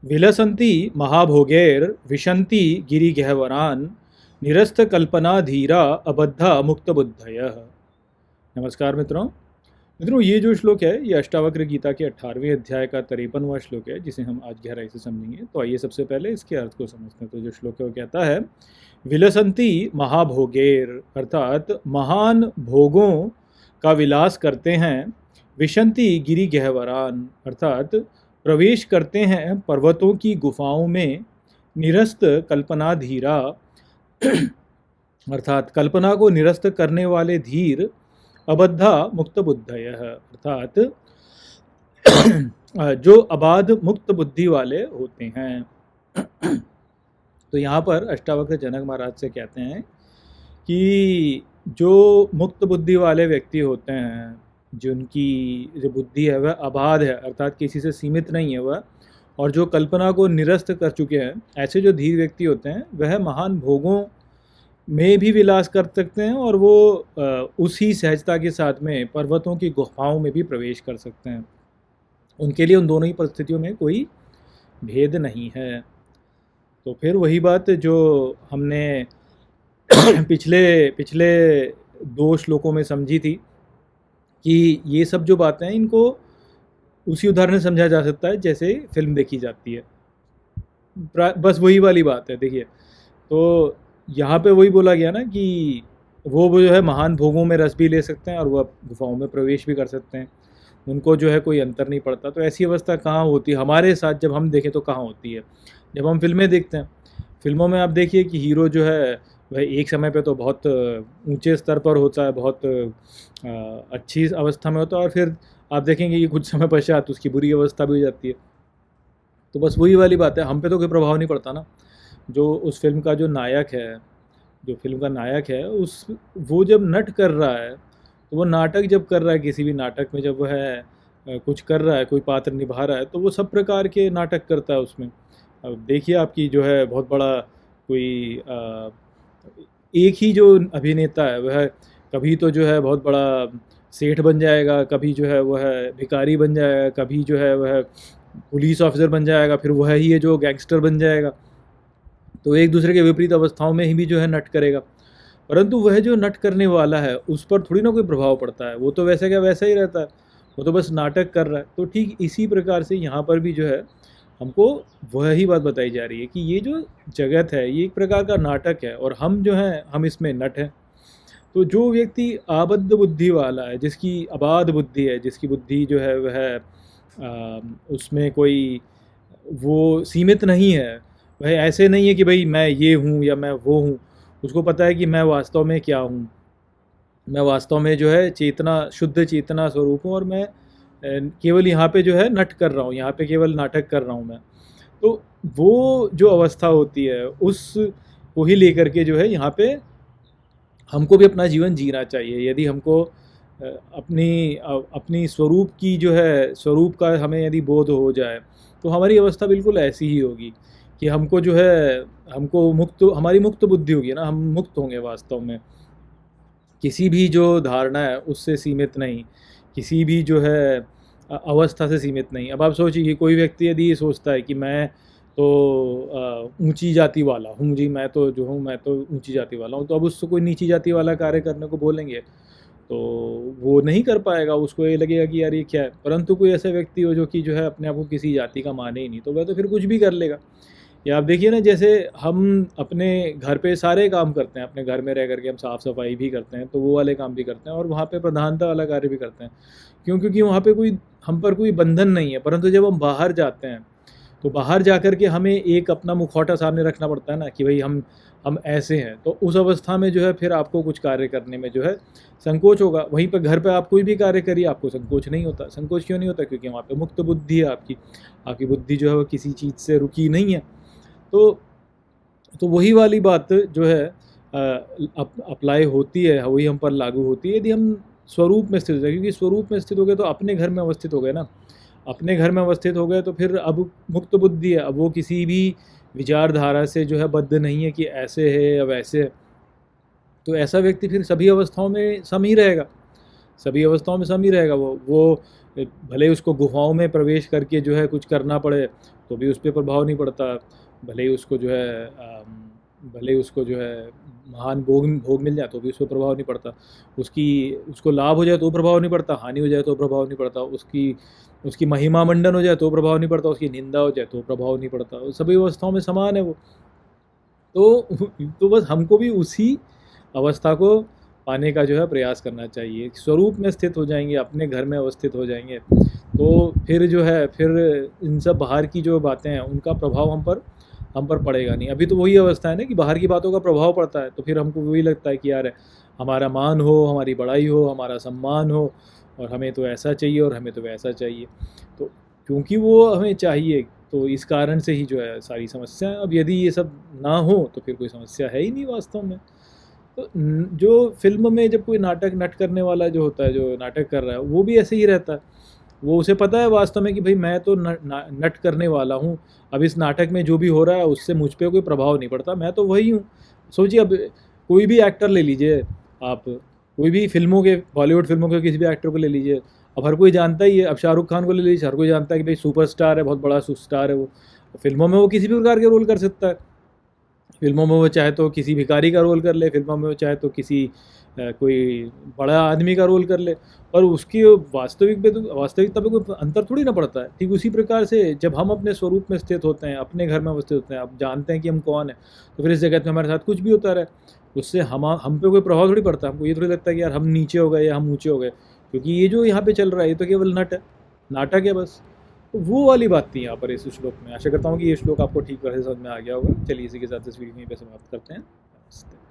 विलसन्ति महाभोगैर्विशन्ति गिरिगह्वरान् निरस्तकल्पनाधीरा अबद्धा मुक्तबुद्धयः। नमस्कार मित्रों। ये जो श्लोक है ये अष्टावक्र गीता के 18वें अध्याय का 53वां श्लोक है, जिसे हम आज गहराई से समझेंगे। तो आइए सबसे पहले इसके अर्थ को समझते हैं। तो जो श्लोक है वो कहता है, विलसन्ति महाभोगैर, अर्थात महान भोगों का विलास करते हैं। विशन्ति गिरिगह्वरान्, अर्थात प्रवेश करते हैं पर्वतों की गुफाओं में। निरस्त कल्पनाधीरा, अर्थात कल्पना को निरस्त करने वाले धीर। अबद्धा मुक्त बुद्धयः, अर्थात जो अबाध मुक्त बुद्धि वाले होते हैं। तो यहाँ पर अष्टावक्र जनक महाराज से कहते हैं कि जो मुक्त बुद्धि वाले व्यक्ति होते हैं, जिनकी जो बुद्धि है वह अबाध है, अर्थात किसी से सीमित नहीं है वह, और जो कल्पना को निरस्त कर चुके हैं, ऐसे जो धीर व्यक्ति होते हैं वह महान भोगों में भी विलास कर सकते हैं और वो उसी सहजता के साथ में पर्वतों की गुफाओं में भी प्रवेश कर सकते हैं। उनके लिए उन दोनों ही परिस्थितियों में कोई भेद नहीं है। तो फिर वही बात जो हमने पिछले 2 श्लोकों में समझी थी कि ये सब जो बातें हैं इनको उसी उदाहरण से समझा जा सकता है जैसे फिल्म देखी जाती है। बस वही वाली बात है। देखिए, तो यहाँ पे वही बोला गया ना कि वो जो है महान भोगों में रस भी ले सकते हैं और वह गुफाओं में प्रवेश भी कर सकते हैं, उनको जो है कोई अंतर नहीं पड़ता। तो ऐसी अवस्था कहाँ होती है हमारे साथ, जब हम देखें तो कहाँ होती है? जब हम फिल्में देखते हैं। फिल्मों में आप देखिए कि हीरो जो है वह एक समय पे तो बहुत ऊंचे स्तर पर होता है, बहुत अच्छी अवस्था में होता है, और फिर आप देखेंगे कि कुछ समय पश्चात उसकी बुरी अवस्था भी हो जाती है। तो बस वही वाली बात है, हम पे तो कोई प्रभाव नहीं पड़ता ना। जो उस फिल्म का जो नायक है, जो फिल्म का नायक है, वो जब नट कर रहा है, तो वो नाटक जब कर रहा है, किसी भी नाटक में जब वह कुछ कर रहा है, कोई पात्र निभा रहा है, तो वो सब प्रकार के नाटक करता है उसमें। अब देखिए, आपकी जो है बहुत बड़ा कोई एक ही जो अभिनेता है वह कभी तो जो है बहुत बड़ा सेठ बन जाएगा, कभी जो है वह भिखारी बन जाएगा, कभी जो है वह पुलिस ऑफिसर बन जाएगा, फिर वह ही है जो गैंगस्टर बन जाएगा। तो एक दूसरे के विपरीत अवस्थाओं में ही भी जो है नट करेगा, परंतु वह जो नट करने वाला है उस पर थोड़ी ना कोई प्रभाव पड़ता है। वो तो वैसे क्या वैसा ही रहता है, वो तो बस नाटक कर रहा है। तो ठीक इसी प्रकार से यहाँ पर भी जो है हमको वही बात बताई जा रही है कि ये जो जगत है ये एक प्रकार का नाटक है और हम जो हैं हम इसमें नट हैं। तो जो व्यक्ति आबद्ध बुद्धि वाला है, जिसकी अबाध बुद्धि है, जिसकी बुद्धि जो है वह उसमें कोई वो सीमित नहीं है, वह ऐसे नहीं है कि भाई मैं ये हूँ या मैं वो हूँ। उसको पता है कि मैं वास्तव में क्या हूँ। मैं वास्तव में जो है चेतना, शुद्ध चेतना स्वरूप हूँ, और मैं केवल यहाँ पे जो है नट कर रहा हूँ, यहाँ पे केवल नाटक कर रहा हूँ मैं। तो वो जो अवस्था होती है उस को ही लेकर के जो है यहाँ पे हमको भी अपना जीवन जीना चाहिए। यदि हमको अपनी स्वरूप की जो है, स्वरूप का हमें यदि बोध हो जाए, तो हमारी अवस्था बिल्कुल ऐसी ही होगी कि हमको जो है, हमको मुक्त, हमारी मुक्त बुद्धि होगी ना, हम मुक्त होंगे वास्तव में। किसी भी जो धारणा है उससे सीमित नहीं, किसी भी जो है अवस्था से सीमित नहीं। अब आप सोचिए कि कोई व्यक्ति यदि ये सोचता है कि मैं तो ऊंची जाति वाला हूँ जी, मैं तो जो हूँ मैं तो ऊंची जाति वाला हूँ, तो अब उससे कोई नीची जाति वाला कार्य करने को बोलेंगे तो वो नहीं कर पाएगा। उसको ये लगेगा कि यार ये क्या है। परंतु कोई ऐसा व्यक्ति हो जो कि जो है अपने आप को किसी जाति का माने ही नहीं, तो वह तो फिर कुछ भी कर लेगा। या आप देखिए ना, जैसे हम अपने घर पे सारे काम करते हैं, अपने घर में रह करके हम साफ़ सफाई भी करते हैं, तो वो वाले काम भी करते हैं और वहाँ पे प्रधानता वाला कार्य भी करते हैं। क्यों? क्योंकि वहाँ पे कोई हम पर कोई बंधन नहीं है। परंतु जब हम बाहर जाते हैं तो बाहर जा कर के हमें एक अपना मुखौटा सामने रखना पड़ता है ना कि भाई हम ऐसे हैं। तो उस अवस्था में जो है फिर आपको कुछ कार्य करने में जो है संकोच होगा। वहीं पर घर पे आप कोई भी कार्य करिए, आपको संकोच नहीं होता। संकोच क्यों नहीं होता? क्योंकि वहाँ पे मुक्त बुद्धि है आपकी बुद्धि जो है वो किसी चीज़ से रुकी नहीं है। तो वही वाली बात जो है अप्लाई होती है, वही हम पर लागू होती है यदि हम स्वरूप में स्थित है। क्योंकि स्वरूप में स्थित हो गए तो अपने घर में अवस्थित हो गए ना, अपने घर में अवस्थित हो गए तो फिर अब मुक्त बुद्धि है। अब वो किसी भी विचारधारा से जो है बद्ध नहीं है कि ऐसे है या वैसे है। तो ऐसा व्यक्ति फिर सभी अवस्थाओं में सम ही रहेगा, सभी अवस्थाओं में सम ही रहेगा। वो भले ही उसको गुफाओं में प्रवेश करके जो है कुछ करना पड़े तो भी उस पर प्रभाव नहीं पड़ता, भले ही उसको जो है भले ही उसको जो है महान भोग भोग मिल जाए तो भी उस पर प्रभाव नहीं पड़ता, उसको लाभ हो जाए तो प्रभाव नहीं पड़ता, हानि हो जाए तो प्रभाव नहीं पड़ता, उसकी महिमा मंडन हो जाए तो प्रभाव नहीं पड़ता, उसकी निंदा हो जाए तो प्रभाव नहीं पड़ता, सभी अवस्थाओं में समान है वो। तो बस हमको भी उसी अवस्था को पाने का जो है प्रयास करना चाहिए। स्वरूप में स्थित हो जाएंगे, अपने घर में अवस्थित हो जाएंगे, तो फिर जो है फिर इन सब बाहर की जो बातें हैं उनका प्रभाव हम पर पड़ेगा नहीं। अभी तो वही अवस्था है ना कि बाहर की बातों का प्रभाव पड़ता है, तो फिर हमको वही लगता है कि यार हमारा मान हो, हमारी बड़ाई हो, हमारा सम्मान हो, और हमें तो ऐसा चाहिए और हमें तो वैसा चाहिए। तो क्योंकि वो हमें चाहिए तो इस कारण से ही जो है सारी समस्या। अब यदि ये सब ना हो तो फिर कोई समस्या है ही नहीं वास्तव में। तो जो फिल्म में जब कोई नाटक नट करने वाला जो होता है, जो नाटक कर रहा है, वो भी ऐसे ही रहता है। वो उसे पता है वास्तव में कि भाई मैं तो नट करने वाला हूँ, अब इस नाटक में जो भी हो रहा है उससे मुझ पे कोई प्रभाव नहीं पड़ता, मैं तो वही हूँ। सोचिए अब कोई भी एक्टर ले लीजिए आप, कोई भी फिल्मों के, बॉलीवुड फिल्मों के किसी भी एक्टर को ले लीजिए, अब हर कोई जानता ही है। अब शाहरुख खान को ले लीजिए, हर कोई जानता है कि भाई सुपरस्टार है, बहुत बड़ा स्टार है वो। फिल्मों में वो किसी भी प्रकार के रोल कर सकता है, फिल्मों में वो चाहे तो किसी भिखारी का रोल कर ले, फिल्मों में वो चाहे तो किसी कोई बड़ा आदमी का रोल कर ले, और उसकी वास्तविकता पे कोई अंतर थोड़ी ना पड़ता है। ठीक उसी प्रकार से जब हम अपने स्वरूप में स्थित होते हैं, अपने घर में अवस्थित होते हैं, अब जानते हैं कि हम कौन है, तो फिर इस जगत में हमारे साथ कुछ भी होता रहे उससे हम पे कोई प्रभाव थोड़ी पड़ता है। हमको ये थोड़ी लगता है कि यार हम नीचे हो गए या हम ऊँचे हो गए, क्योंकि ये जो यहाँ पे चल रहा है ये तो केवल नाटक है बस। तो वो वाली बात थी यहाँ पर इस श्लोक में। आशा करता हूँ कि ये श्लोक आपको ठीक तरह से समझ में आ गया होगा। चलिए इसी के साथ इस वीडियो में समाप्त करते हैं। नमस्ते।